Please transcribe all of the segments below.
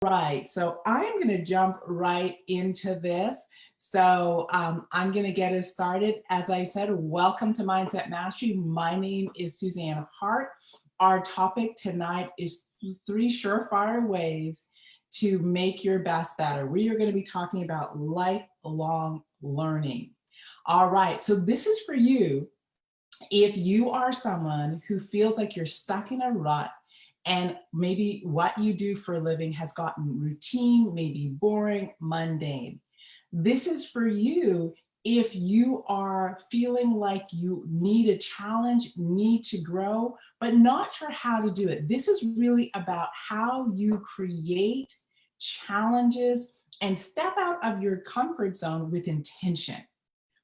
Right, so I am going to jump right into this. I'm going to get us started. As I said, welcome to Mindset Mastery. My name is Suzanne Hart. Our topic tonight is three surefire ways to make your best better. We are going to be talking about lifelong learning. All right, so this is for you if you are someone who feels like you're stuck in a rut and maybe what you do for a living has gotten routine, maybe boring, mundane. This is for you if you are feeling like you need a challenge, need to grow, but not sure how to do it. This is really about how you create challenges and step out of your comfort zone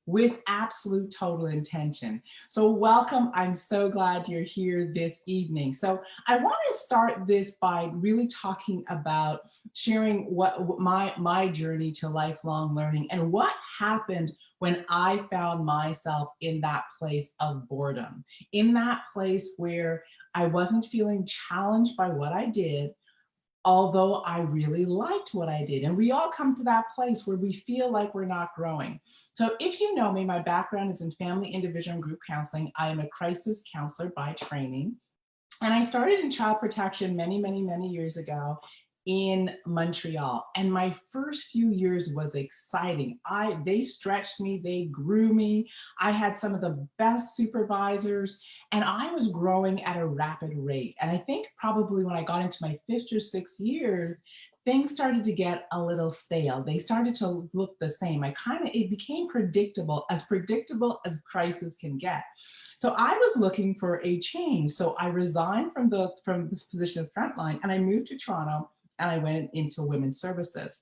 with absolute total intention. So welcome, I'm so glad you're here this evening. So I want to start this by really talking about sharing what my journey to lifelong learning and what happened when I found myself in that place of boredom, in that place where I wasn't feeling challenged by what I did, although I really liked what I did. And we all come to that place where we feel like we're not growing. So if you know me, my background is in family, individual, and group counseling. I am a crisis counselor by training. And I started in child protection many years ago in Montreal. And my first few years was exciting. They stretched me, they grew me. I had some of the best supervisors and I was growing at a rapid rate. And I think probably when I got into my fifth or sixth year, things started to get a little stale. They started to look the same. It became predictable as crisis can get. So I was looking for a change. So I resigned from this position of frontline and I moved to Toronto and I went into women's services.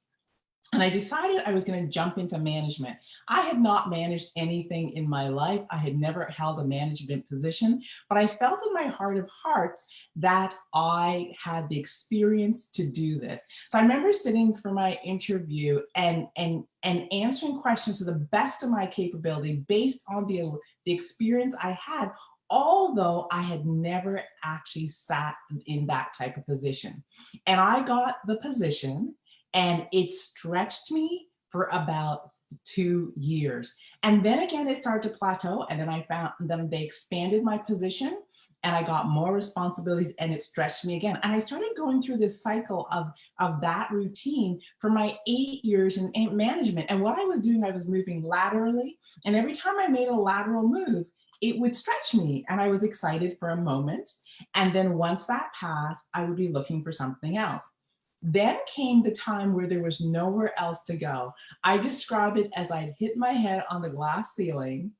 And I decided I was going to jump into management. I had not managed anything in my life. I had never held a management position, but I felt in my heart of hearts that I had the experience to do this. So I remember sitting for my interview and answering questions to the best of my capability based on the experience I had, although I had never actually sat in that type of position. And I got the position and it stretched me for about 2 years. And then again, it started to plateau. And then they expanded my position and I got more responsibilities and it stretched me again. And I started going through this cycle of that routine for my 8 years in management. And what I was doing, I was moving laterally. And every time I made a lateral move, it would stretch me. And I was excited for a moment. And then once that passed, I would be looking for something else. Then came the time where there was nowhere else to go. I describe it as I'd hit my head on the glass ceiling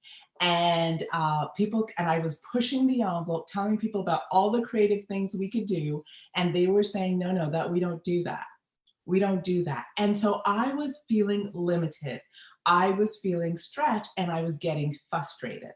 and I was pushing the envelope, telling people about all the creative things we could do. And they were saying, no, that we don't do that. We don't do that. And so I was feeling limited. I was feeling stretched and I was getting frustrated.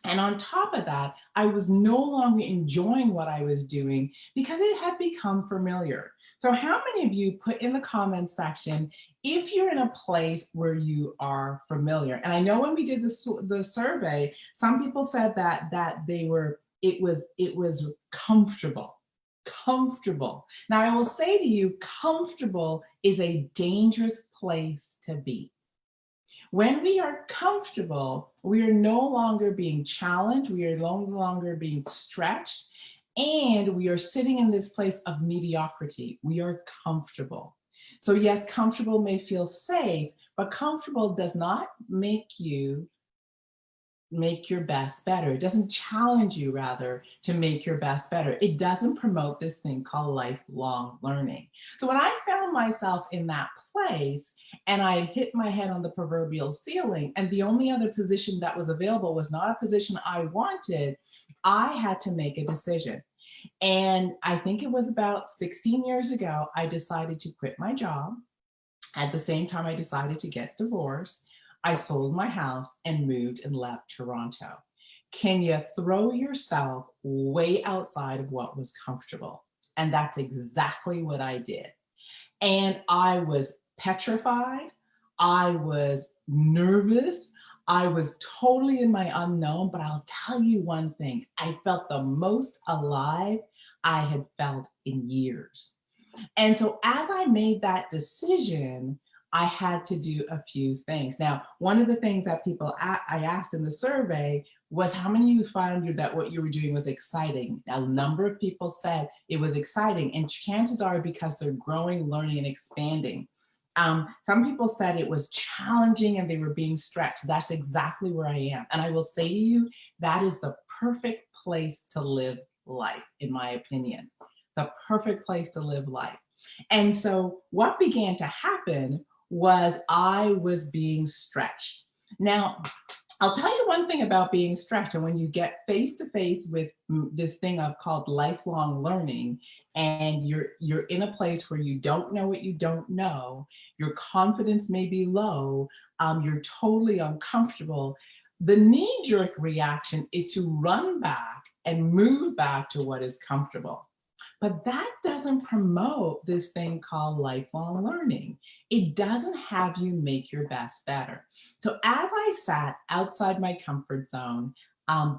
And on top of that, I was no longer enjoying what I was doing because it had become familiar. So how many of you put in the comments section if you're in a place where you are familiar? And I know when we did the survey, some people said that it was comfortable. Comfortable. Now I will say to you, comfortable is a dangerous place to be. When we are comfortable, we are no longer being challenged, we are no longer being stretched, and we are sitting in this place of mediocrity. We are comfortable. So yes, comfortable may feel safe, but comfortable does not make your best better. It doesn't challenge you, rather, to make your best better. It doesn't promote this thing called lifelong learning. So when I found myself in that place and I hit my head on the proverbial ceiling and the only other position that was available was not a position I wanted, I had to make a decision. And I think it was about 16 years ago, I decided to quit my job. At the same time, I decided to get divorced. I sold my house and moved and left Toronto. Can you throw yourself way outside of what was comfortable? And that's exactly what I did. And I was petrified. I was nervous. I was totally in my unknown, but I'll tell you one thing, I felt the most alive I had felt in years. And so as I made that decision, I had to do a few things. Now, one of the things that I asked in the survey was how many of you found that what you were doing was exciting? A number of people said it was exciting, and chances are because they're growing, learning, and expanding. Some people said it was challenging and they were being stretched. That's exactly where I am. And I will say to you, that is the perfect place to live life, in my opinion. The perfect place to live life. And so what began to happen was I was being stretched. Now, I'll tell you one thing about being stretched, and when you get face to face with this thing of called lifelong learning, and you're in a place where you don't know what you don't know, your confidence may be low, you're totally uncomfortable. The knee-jerk reaction is to run back and move back to what is comfortable. But that doesn't promote this thing called lifelong learning. It doesn't have you make your best better. So as I sat outside my comfort zone,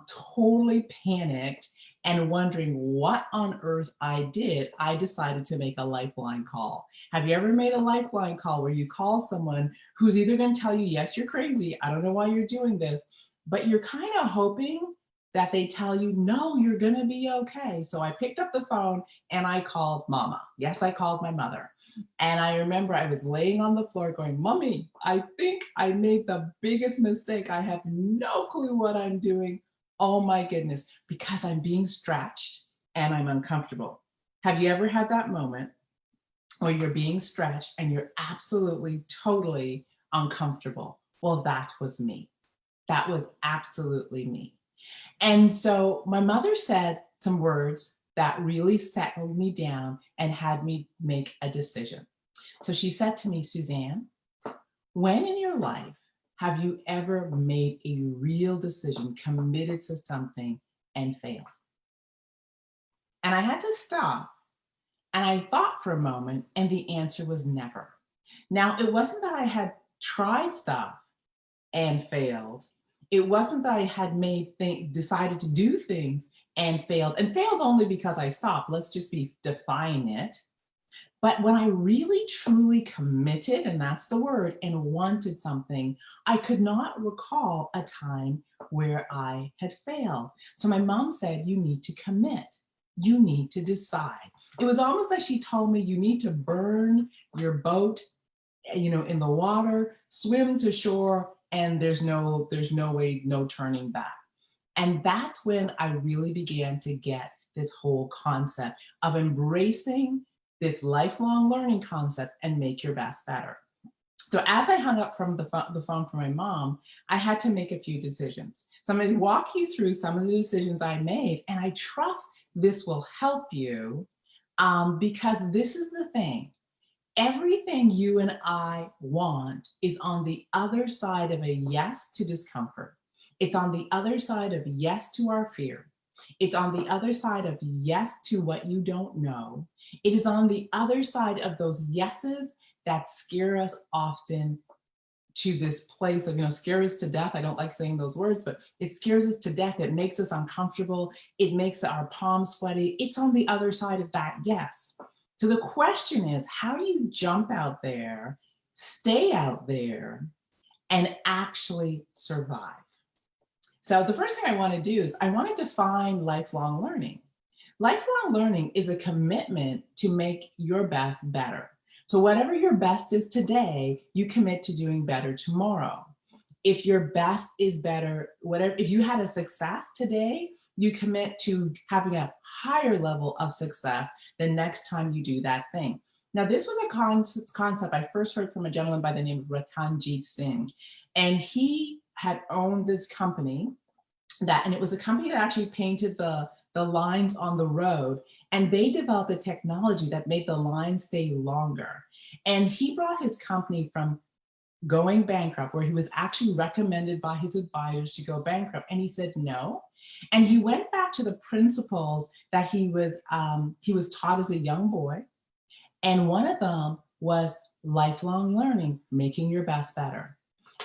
totally panicked and wondering what on earth I did, I decided to make a lifeline call. Have you ever made a lifeline call where you call someone who's either going to tell you, yes, you're crazy, I don't know why you're doing this, but you're kind of hoping that they tell you, no, you're going to be okay. So I picked up the phone and I called mama. Yes, I called my mother. And I remember I was laying on the floor going, Mommy, I think I made the biggest mistake. I have no clue what I'm doing. Oh my goodness, because I'm being stretched and I'm uncomfortable. Have you ever had that moment where you're being stretched and you're absolutely, totally uncomfortable? Well, that was me. That was absolutely me. And so my mother said some words that really settled me down and had me make a decision. So she said to me, Suzanne, when in your life have you ever made a real decision, committed to something, and failed? And I had to stop and I thought for a moment, and the answer was never. Now, it wasn't that I had tried stuff and failed. It wasn't that I had decided to do things and failed only because I stopped. Let's just define it. But when I really truly committed, and that's the word, and wanted something, I could not recall a time where I had failed. So my mom said, you need to commit. You need to decide. It was almost like she told me, you need to burn your boat, in the water, swim to shore, and there's no way, no turning back. And that's when I really began to get this whole concept of embracing this lifelong learning concept and make your best better. So as I hung up from the phone from my mom, I had to make a few decisions. So I'm going to walk you through some of the decisions I made, and I trust this will help you, because this is the thing. Everything you and I want is on the other side of a yes to discomfort. It's on the other side of yes to our fear. It's on the other side of yes to what you don't know. It is on the other side of those yeses that scare us often to this place of, scare us to death. I don't like saying those words, but it scares us to death. It makes us uncomfortable. It makes our palms sweaty. It's on the other side of that yes. So the question is, how do you jump out there, stay out there, and actually survive? So the first thing I want to do is I want to define lifelong learning. Lifelong learning is a commitment to make your best better. So whatever your best is today, you commit to doing better tomorrow. If your best is better, if you had a success today, you commit to having a higher level of success the next time you do that thing. Now, this was a concept I first heard from a gentleman by the name of Ratanjit Singh, and he had owned this company and it was a company that actually painted the lines on the road, and they developed a technology that made the lines stay longer. And he brought his company from going bankrupt, where he was actually recommended by his advisors to go bankrupt, and he said no. And he went back to the principles that he was taught as a young boy, and one of them was lifelong learning, making your best better.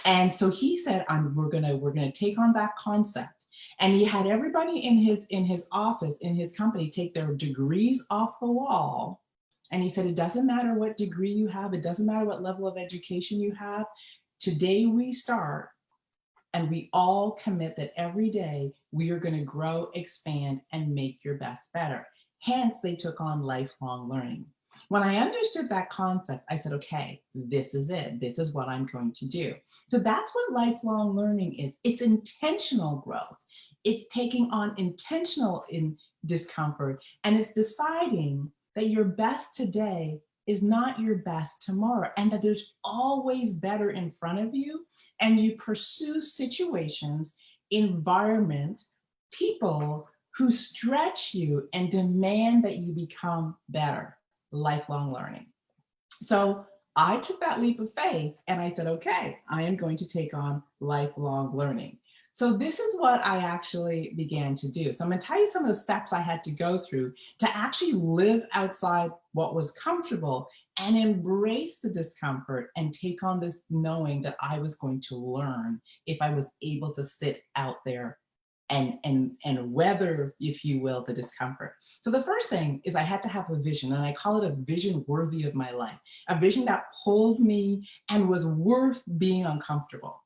And so he said, we're gonna take on that concept. And he had everybody in his office, in his company, take their degrees off the wall And he said, it doesn't matter what degree you have, it doesn't matter what level of education you have. Today we start and we all commit that every day we are going to grow, expand, and make your best better. Hence, they took on lifelong learning. When I understood that concept, I said, okay, this is it. This is what I'm going to do. So that's what lifelong learning is. It's intentional growth. It's taking on intentional discomfort, and it's deciding that your best today is not your best tomorrow, and that there's always better in front of you, and you pursue situations, environment, people who stretch you and demand that you become better. Lifelong learning. So I took that leap of faith and I said, okay, I am going to take on lifelong learning. So this is what I actually began to do. So I'm going to tell you some of the steps I had to go through to actually live outside what was comfortable and embrace the discomfort and take on this knowing that I was going to learn if I was able to sit out there and weather, if you will, the discomfort. So the first thing is I had to have a vision, and I call it a vision worthy of my life, a vision that pulled me and was worth being uncomfortable,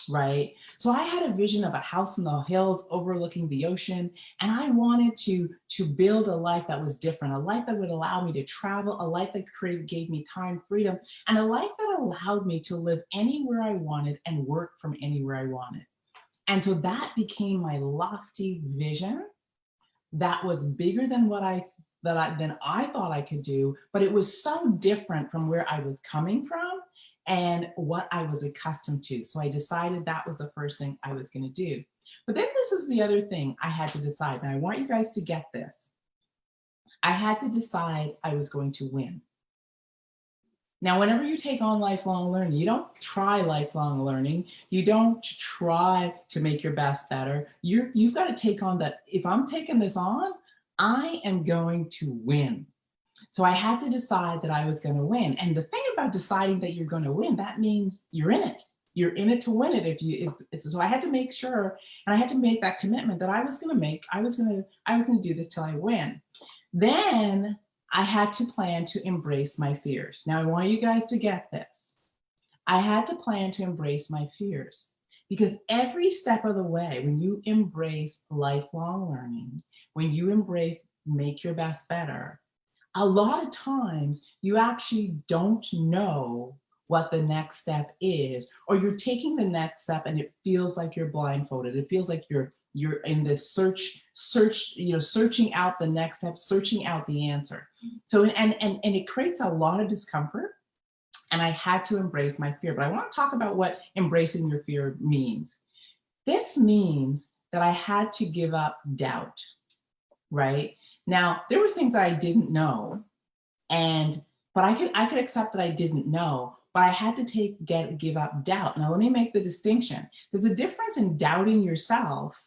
right? So I had a vision of a house in the hills overlooking the ocean, and I wanted to build a life that was different, a life that would allow me to travel, a life that gave me time, freedom, and a life that allowed me to live anywhere I wanted and work from anywhere I wanted. And so that became my lofty vision that was bigger than than I thought I could do, but it was so different from where I was coming from and what I was accustomed to. So I decided that was the first thing I was going to do. But then this is the other thing I had to decide, and I want you guys to get this. I had to decide I was going to win. Now, whenever you take on lifelong learning, you don't try lifelong learning. You don't try to make your best better. You've got to take on that. If I'm taking this on, I am going to win. So I had to decide that I was going to win. And the thing about deciding that you're going to win, that means you're in it. You're in it to win it. So I had to make sure, and I had to make that commitment that I was going to do this till I win. Then I had to plan to embrace my fears. Now I want you guys to get this. I had to plan to embrace my fears, because every step of the way, when you embrace lifelong learning, when you embrace make your best better, a lot of times you actually don't know what the next step is, or you're taking the next step and it feels like you're blindfolded. It feels like you're in this searching out the next step, searching out the answer. So and it creates a lot of discomfort, and I had to embrace my fear. But I want to talk about what embracing your fear means. This means that I had to give up doubt, right? Now, there were things that I didn't know, but I could accept that I didn't know, but I had to give up doubt. Now, let me make the distinction. There's a difference in doubting yourself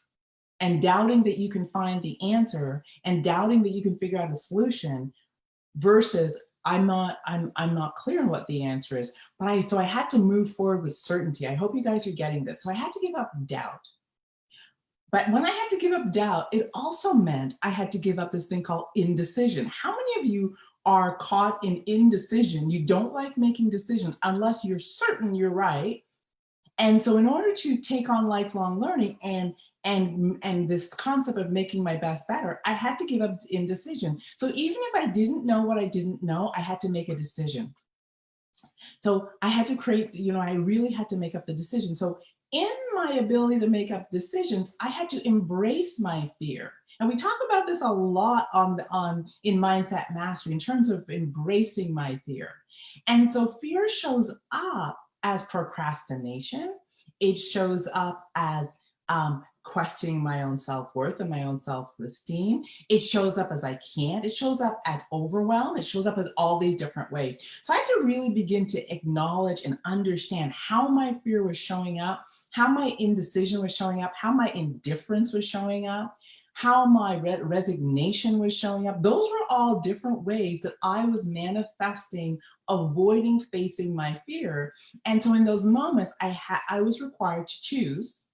and doubting that you can find the answer and doubting that you can figure out a solution versus I'm not clear on what the answer is, so I had to move forward with certainty. I hope you guys are getting this. So I had to give up doubt. But when I had to give up doubt, it also meant I had to give up this thing called indecision. How many of you are caught in indecision? You don't like making decisions unless you're certain you're right. And so in order to take on lifelong learning and this concept of making my best better, I had to give up indecision. So even if I didn't know what I didn't know, I had to make a decision. So I had to create, I really had to make up the decision. So in my ability to make up decisions, I had to embrace my fear. And we talk about this a lot in Mindset Mastery in terms of embracing my fear. And so fear shows up as procrastination. It shows up as questioning my own self-worth and my own self-esteem. It shows up as I can't. It shows up as overwhelm. It shows up in all these different ways. So I had to really begin to acknowledge and understand how my fear was showing up, how my indecision was showing up, how my indifference was showing up, how my resignation was showing up. Those were all different ways that I was manifesting, avoiding facing my fear. And so in those moments, I was required to choose.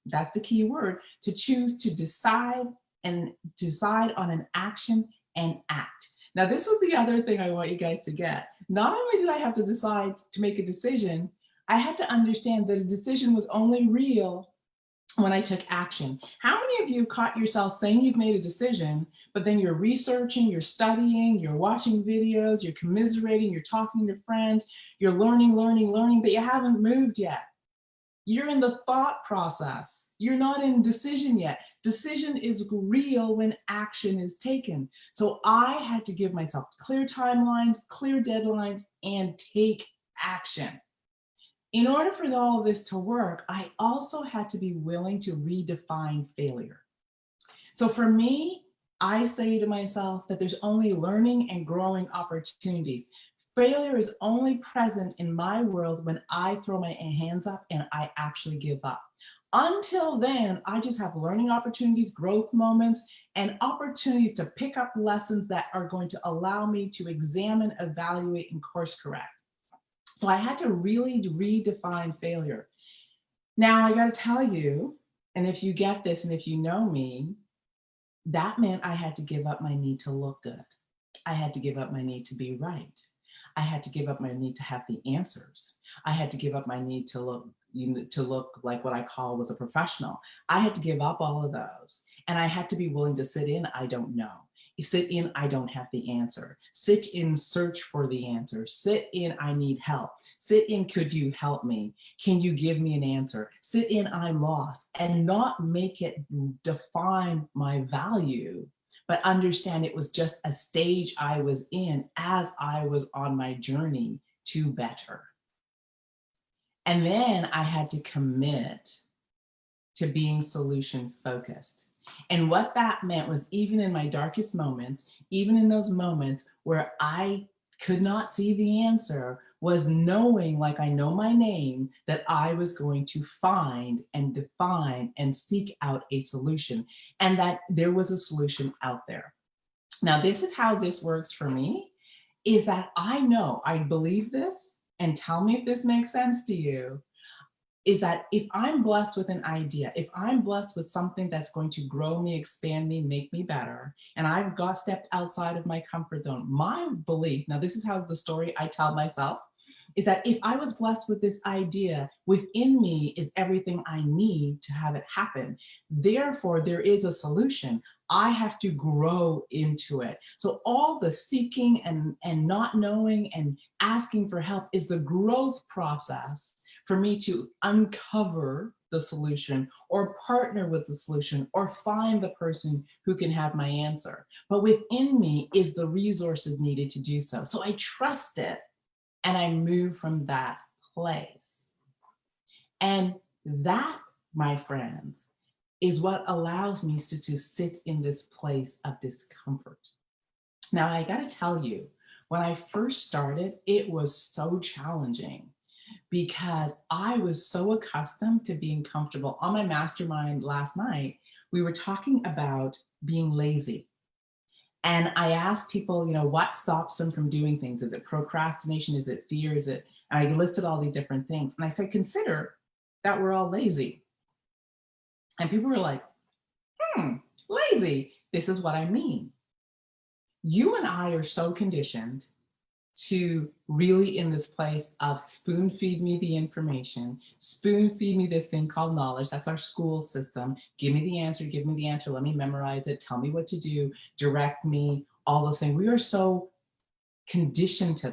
That's the key word, to choose to decide on an action and act. Now, this was the other thing I want you guys to get. Not only did I have to decide to make a decision, I had to understand that a decision was only real when I took action. How many of you caught yourself saying you've made a decision, but then you're researching, you're studying, you're watching videos, you're commiserating, you're talking to friends, you're learning, but you haven't moved yet. You're in the thought process. You're not in decision yet. Decision is real when action is taken. So I had to give myself clear timelines, clear deadlines, and take action. In order for all of this to work, I also had to be willing to redefine failure. So for me, I say to myself that there's only learning and growing opportunities. Failure is only present in my world when I throw my hands up and I actually give up. Until then, I just have learning opportunities, growth moments, and opportunities to pick up lessons that are going to allow me to examine, evaluate, and course correct. So I had to really redefine failure. Now I got to tell you, and if you get this and if you know me, that meant I had to give up my need to look good. I had to give up my need to be right. I had to give up my need to have the answers. I had to give up my need to look like what I call was a professional. I had to give up all of those. And I had to be willing to sit in, I don't know. Sit in, I don't have the answer. Sit in, search for the answer. Sit in, I need help. Sit in, could you help me? Can you give me an answer? Sit in, I'm lost. And not make it define my value, but understand it was just a stage I was in as I was on my journey to better. And then I had to commit to being solution focused. And what that meant was, even in my darkest moments, even in those moments where I could not see the answer, was knowing, like I know my name, that I was going to find and define and seek out a solution, and that there was a solution out there. Now, this is how this works for me, is that I know, I believe this, and tell me if this makes sense to you, is that if I'm blessed with an idea, if I'm blessed with something that's going to grow me, expand me, make me better, and I've got stepped outside of my comfort zone, my belief, now this is how the story I tell myself, is that if I was blessed with this idea, within me is everything I need to have it happen. Therefore, there is a solution. I have to grow into it. So all the seeking and not knowing and asking for help is the growth process for me to uncover the solution or partner with the solution or find the person who can have my answer. But within me is the resources needed to do so. So I trust it and I move from that place. And that, my friends, is what allows me to sit in this place of discomfort. Now, I got to tell you, when I first started, it was so challenging because I was so accustomed to being comfortable. On my mastermind last night, we were talking about being lazy. And I asked people, what stops them from doing things? Is it procrastination? Is it fear? Is it, I listed all these different things. And I said, consider that we're all lazy. And people were like, lazy. This is what I mean. You and I are so conditioned to really in this place of spoon feed me the information, spoon feed me this thing called knowledge. That's our school system. Give me the answer, let me memorize it, tell me what to do, direct me, all those things. We are so conditioned to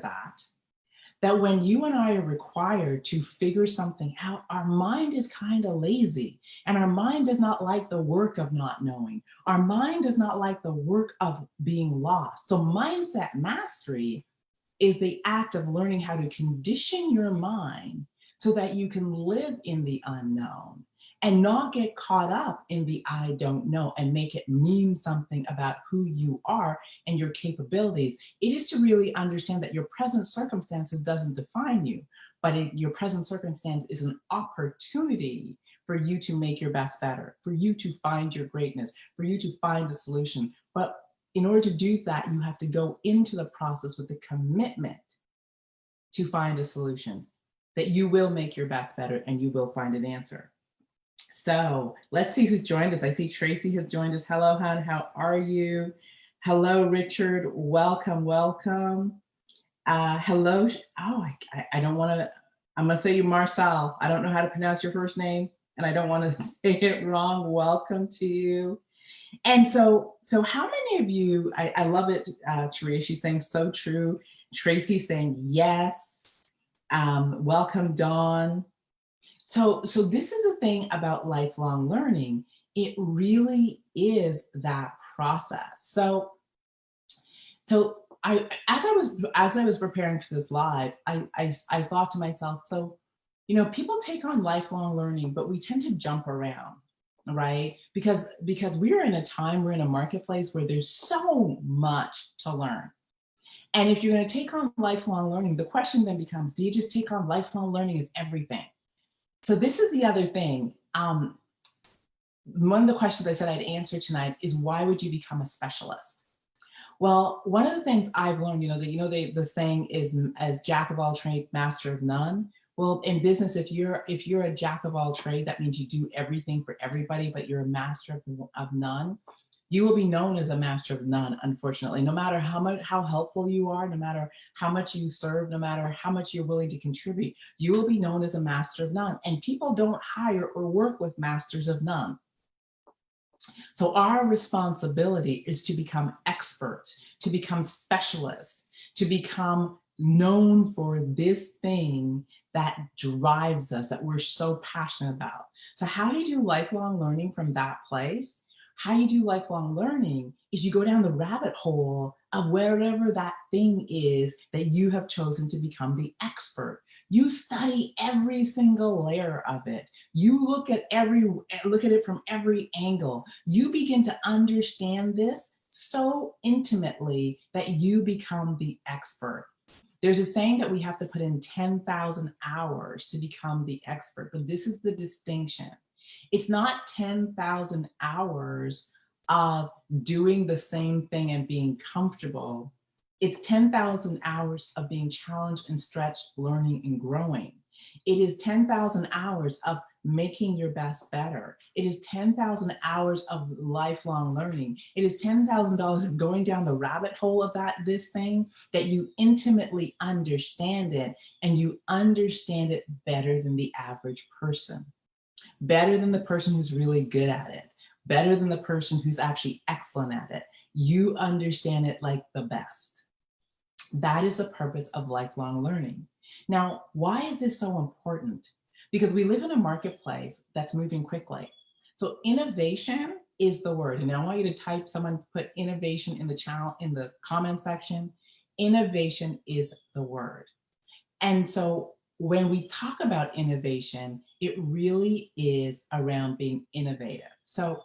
that when you and I are required to figure something out, our mind is kind of lazy, and our mind does not like the work of not knowing. Our mind does not like the work of being lost. So mindset mastery is the act of learning how to condition your mind so that you can live in the unknown and not get caught up in the I don't know and make it mean something about who you are and your capabilities. It is to really understand that your present circumstances doesn't define you, but your present circumstance is an opportunity for you to make your best better, for you to find your greatness, for you to find a solution. But in order to do that, you have to go into the process with the commitment to find a solution, that you will make your best better and you will find an answer. So let's see who's joined us. I see Tracy has joined us. Hello, hon. How are you? Hello, Richard. Welcome, welcome. Hello. Oh, I don't want to. I'm gonna say you, Marcel. I don't know how to pronounce your first name, and I don't want to say it wrong. Welcome to you. And so how many of you? I love it. Taria, she's saying so true. Tracy saying yes. Welcome, Dawn. So this is the thing about lifelong learning. It really is that process. So as I was preparing for this live, I thought to myself, so people take on lifelong learning, but we tend to jump around, right? Because we're in a time, we're in a marketplace where there's so much to learn. And if you're going to take on lifelong learning, the question then becomes, do you just take on lifelong learning of everything? So this is the other thing. One of the questions I said I'd answer tonight is, why would you become a specialist? Well, one of the things I've learned, the saying is, as jack of all trades, master of none. Well, in business, if you're a jack of all trade, that means you do everything for everybody, but you're a master of none. You will be known as a master of none, unfortunately. No matter how helpful you are, no matter how much you serve, no matter how much you're willing to contribute, you will be known as a master of none. And people don't hire or work with masters of none. So our responsibility is to become experts, to become specialists, to become known for this thing that drives us, that we're so passionate about. So how do you do lifelong learning from that place? How you do lifelong learning is you go down the rabbit hole of whatever that thing is that you have chosen to become the expert. You study every single layer of it. You look at it from every angle. You begin to understand this so intimately that you become the expert. There's a saying that we have to put in 10,000 hours to become the expert, but this is the distinction. It's not 10,000 hours of doing the same thing and being comfortable. It's 10,000 hours of being challenged and stretched, learning and growing. It is 10,000 hours of making your best better. It is 10,000 hours of lifelong learning. It is $10,000 of going down the rabbit hole of this thing, that you intimately understand it, and you understand it better than the average person, better than the person who's really good at it, better than the person who's actually excellent at it. You understand it like the best. That is the purpose of lifelong learning. Now, why is this so important? Because we live in a marketplace that's moving quickly. So innovation is the word. And I want you to type, someone put innovation in the channel, in the comment section. Innovation is the word. And so when we talk about innovation, it really is around being innovative. So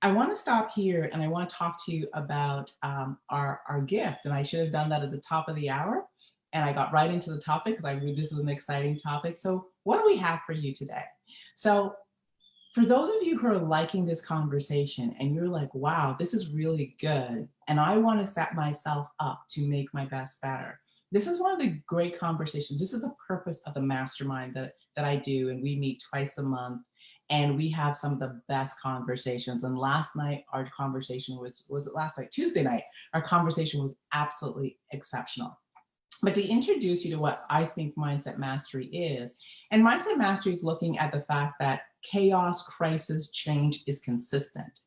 I want to stop here and I want to talk to you about our gift. And I should have done that at the top of the hour. And I got right into the topic because I knew this is an exciting topic. So what do we have for you today? So for those of you who are liking this conversation and you're like, wow, this is really good, and I want to set myself up to make my best better, this is one of the great conversations. This is the purpose of the mastermind that I do, and we meet twice a month, and we have some of the best conversations. And last night, our conversation was it last night? Tuesday night, our conversation was absolutely exceptional. But to introduce you to what I think Mindset Mastery is, and Mindset Mastery is looking at the fact that chaos, crisis, change is consistent.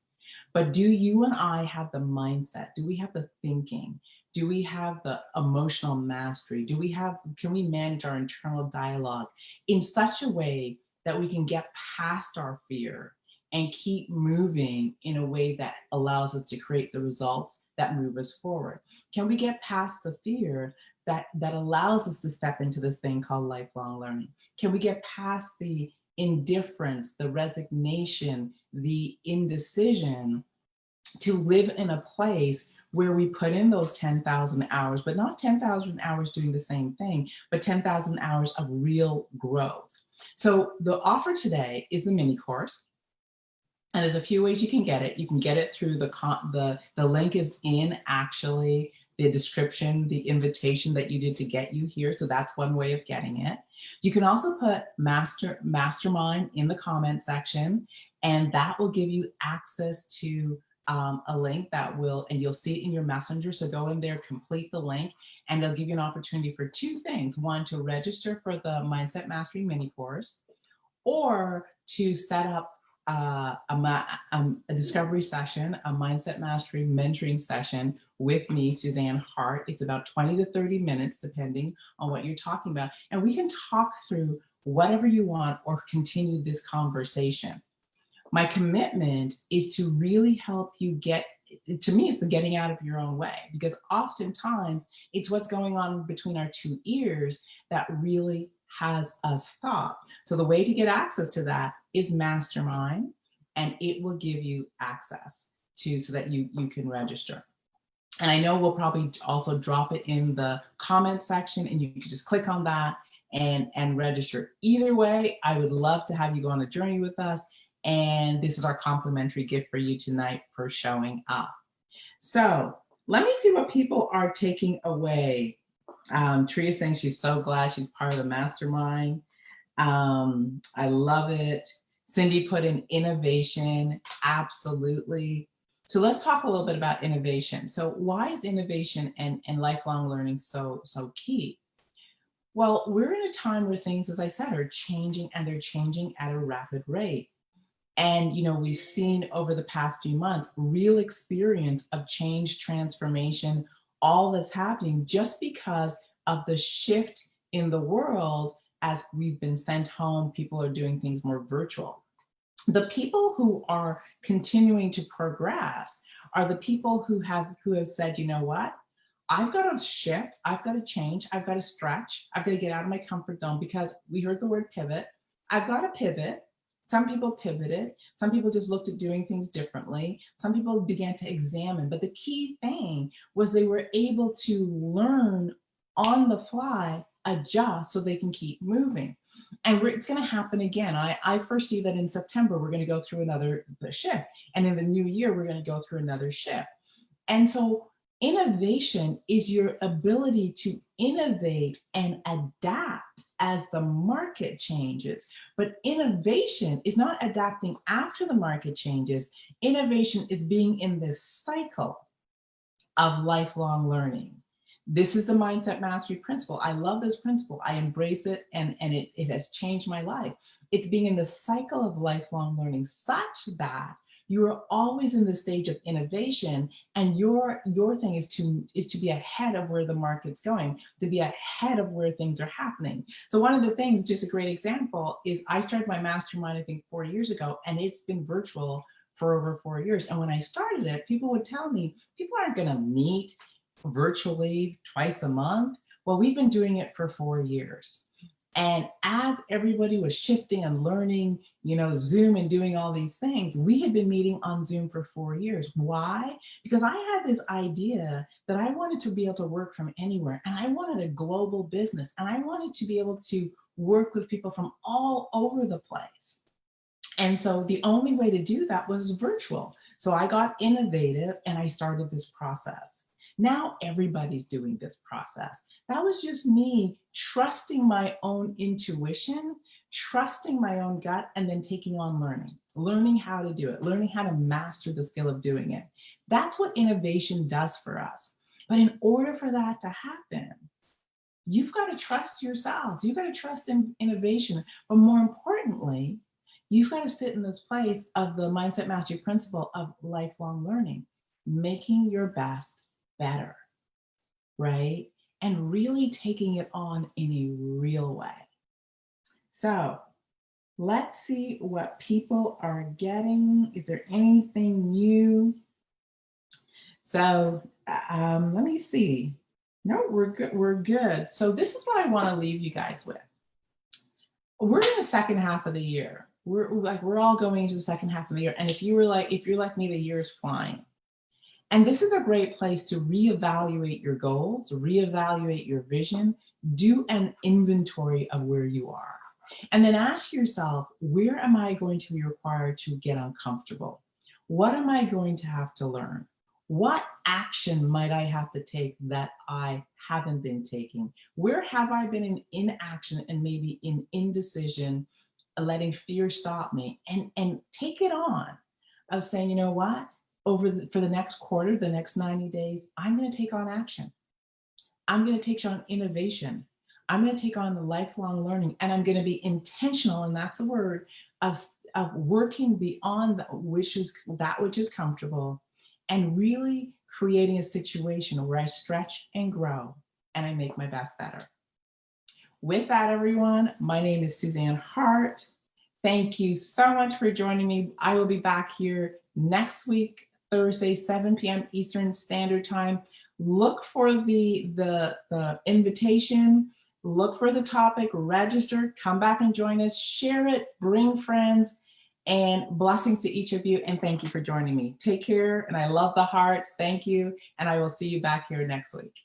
But do you and I have the mindset? Do we have the thinking? Do we have the emotional mastery? Can we manage our internal dialogue in such a way that we can get past our fear and keep moving in a way that allows us to create the results that move us forward? Can we get past the fear that allows us to step into this thing called lifelong learning? Can we get past the indifference, the resignation, the indecision, to live in a place where we put in those 10,000 hours, but not 10,000 hours doing the same thing, but 10,000 hours of real growth? So the offer today is a mini course. And there's a few ways you can get it. You can get it through the link is in actually the description, the invitation that you did to get you here. So that's one way of getting it. You can also put mastermind in the comment section, and that will give you access to a link that will, and you'll see it in your messenger. So go in there, complete the link, and they'll give you an opportunity for two things. One, to register for the Mindset Mastery mini course, or to set up a discovery session, a Mindset Mastery mentoring session with me, Suzanne Hart. It's about 20 to 30 minutes, depending on what you're talking about. And we can talk through whatever you want or continue this conversation. My commitment is to really help you get, to me, it's the getting out of your own way, because oftentimes it's what's going on between our two ears that really has us stop. So the way to get access to that is Mastermind, and it will give you access to, so that you can register. And I know we'll probably also drop it in the comment section, and you can just click on that and register. Either way, I would love to have you go on a journey with us. And this is our complimentary gift for you tonight for showing up. So let me see what people are taking away. Tria saying she's so glad she's part of the mastermind. I love it. Cindy put in innovation. Absolutely. So let's talk a little bit about innovation. So why is innovation and lifelong learning so key? Well, we're in a time where things, as I said, are changing, and they're changing at a rapid rate. And, you know, we've seen over the past few months, real experience of change, transformation, all that's happening just because of the shift in the world. As we've been sent home, people are doing things more virtual. The people who are continuing to progress are the people who have said, you know what, I've got to shift, I've got to change, I've got to stretch, I've got to get out of my comfort zone, because we heard the word pivot. I've got to pivot. Some people pivoted. Some people just looked at doing things differently. Some people began to examine. But the key thing was they were able to learn on the fly, adjust, so they can keep moving. And it's going to happen again. I foresee that in September, we're going to go through another shift. And in the new year, we're going to go through another shift. And so innovation is your ability to innovate and adapt as the market changes. But innovation is not adapting after the market changes. Innovation is being in this cycle of lifelong learning. This is the Mindset Mastery principle. I love this principle. I embrace it, and it has changed my life. It's being in the cycle of lifelong learning such that you are always in the stage of innovation, and your thing is to be ahead of where the market's going, to be ahead of where things are happening. So one of the things, just a great example, is I started my mastermind, I think 4 years ago, and it's been virtual for over 4 years. And when I started it, people would tell me, people aren't going to meet virtually twice a month. Well, we've been doing it for 4 years. And as everybody was shifting and learning, you know, Zoom and doing all these things, we had been meeting on Zoom for 4 years. Why? Because I had this idea that I wanted to be able to work from anywhere, and I wanted a global business, and I wanted to be able to work with people from all over the place. And so the only way to do that was virtual. So I got innovative and I started this process. Now everybody's doing this process. That was just me trusting my own intuition, trusting my own gut, and then taking on learning how to do it, learning how to master the skill of doing it. That's what innovation does for us. But in order for that to happen, you've got to trust yourself. You've got to trust in innovation. But more importantly, you've got to sit in this place of the Mindset Mastery principle of lifelong learning, making your best better, right? And really taking it on in a real way. So let's see what people are getting. Is there anything new? So let me see. No, we're good. We're good. So this is what I want to leave you guys with. We're in the second half of the year. We're all going into the second half of the year. And if you're like me, the year is flying. And this is a great place to reevaluate your goals, reevaluate your vision, do an inventory of where you are. And then ask yourself, where am I going to be required to get uncomfortable? What am I going to have to learn? What action might I have to take that I haven't been taking? Where have I been in inaction and maybe in indecision, letting fear stop me? And take it on of saying, you know what? for the next quarter, the next 90 days, I'm going to take on action. I'm going to take on innovation. I'm going to take on the lifelong learning, and I'm going to be intentional, and that's a word, of working beyond that which is comfortable, and really creating a situation where I stretch and grow and I make my best better. With that, everyone, my name is Suzanne Hart. Thank you so much for joining me. I will be back here next week, Thursday, 7 p.m. Eastern Standard Time. Look for the invitation, look for the topic, register, come back and join us, share it, bring friends, and blessings to each of you. And thank you for joining me. Take care. And I love the hearts. Thank you. And I will see you back here next week.